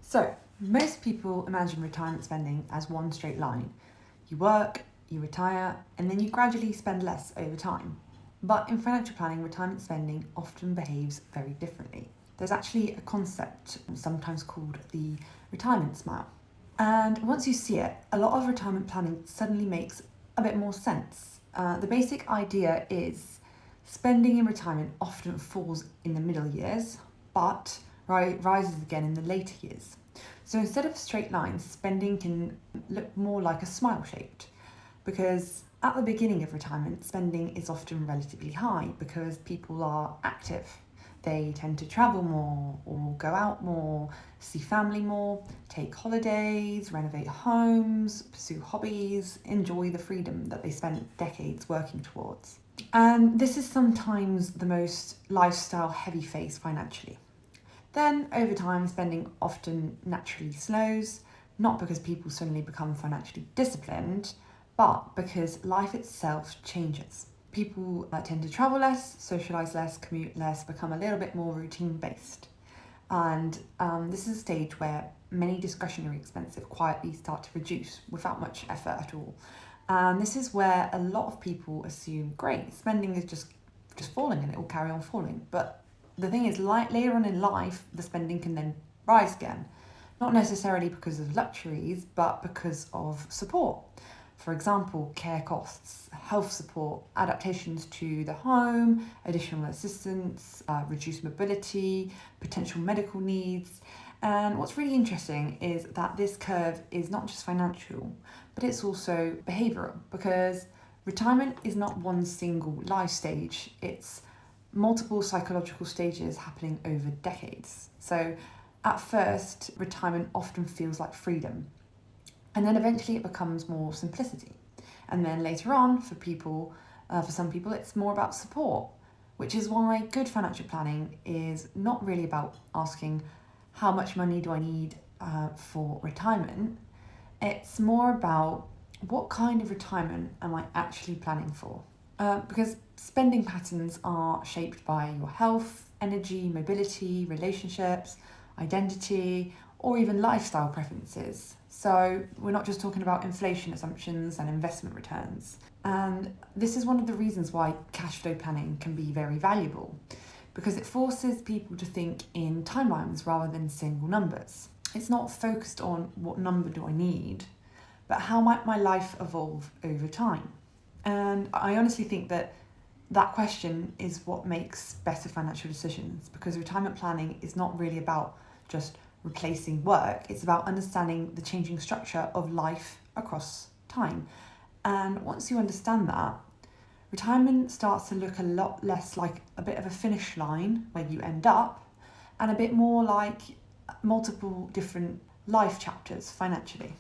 So, most people imagine retirement spending as one straight line. You work, you retire, and then you gradually spend less over time. But in financial planning, retirement spending often behaves very differently. There's actually a concept, sometimes called the retirement smile. And once you see it, a lot of retirement planning suddenly makes a bit more sense. The basic idea is spending in retirement often falls in the middle years, but rises again in the later years. So instead of straight lines, spending can look more like a smile shaped, because at the beginning of retirement, spending is often relatively high because people are active. They tend to travel more or go out more, see family more, take holidays, renovate homes, pursue hobbies, enjoy the freedom that they spent decades working towards. And this is sometimes the most lifestyle heavy phase financially. Then, over time, spending often naturally slows, not because people suddenly become financially disciplined, but because life itself changes. People tend to travel less, socialise less, commute less, become a little bit more routine based. And this is a stage where many discretionary expenses quietly start to reduce without much effort at all. And this is where a lot of people assume, great, spending is just falling and it will carry on falling. But the thing is, later on in life, the spending can then rise again. Not necessarily because of luxuries, but because of support. For example, care costs, health support, adaptations to the home, additional assistance, reduced mobility, potential medical needs. And what's really interesting is that this curve is not just financial, but it's also behavioural, because retirement is not one single life stage, it's multiple psychological stages happening over decades. So at first, retirement often feels like freedom, and then eventually it becomes more simplicity. And then later on, for some people, it's more about support, which is why good financial planning is not really about asking how much money do I need for retirement. It's more about what kind of retirement am I actually planning for? Because spending patterns are shaped by your health, energy, mobility, relationships, identity, or even lifestyle preferences. So we're not just talking about inflation assumptions and investment returns. And this is one of the reasons why cash flow planning can be very valuable, because it forces people to think in timelines rather than single numbers. It's not focused on what number do I need, but how might my life evolve over time? And I honestly think that question is what makes better financial decisions, because retirement planning is not really about just replacing work, it's about understanding the changing structure of life across time. And once you understand that, retirement starts to look a lot less like a bit of a finish line where you end up, and a bit more like multiple different life chapters financially.